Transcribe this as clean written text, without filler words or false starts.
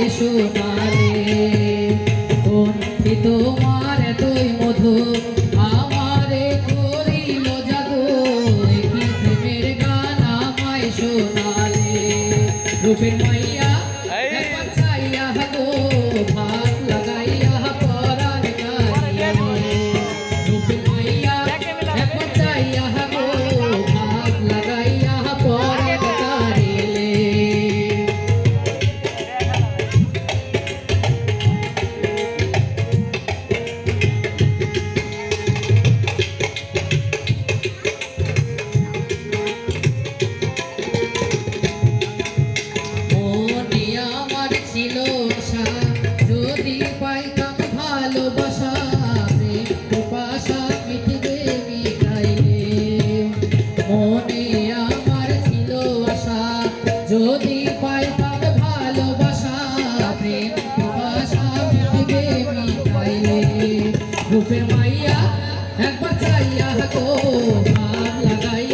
শোনালে কোনটি তোমার এতই মধু আমারে করিল জাদু কি প্রেমের গান আমায় শোনালে রূপের মাইয়া একবার চাইয়া গো ভাত লাগাইয়া পরাণ কারিয়া রূপের মাইয়া একবার চাইয়া গো ভাত লাগাইয়া পরাণ কারিলে ছিল আশা যদি পাইতাম ভালোবাসা প্রেম পিপাসা মিটবে মিটাইলে মনে আমার ছিল আশা যদি পাইতাম ভালোবাসা প্রেম পিপাসা মিটবে মিটাইলে রূপের মাইয়া একবার চাইয়া গো ভাব লাগাই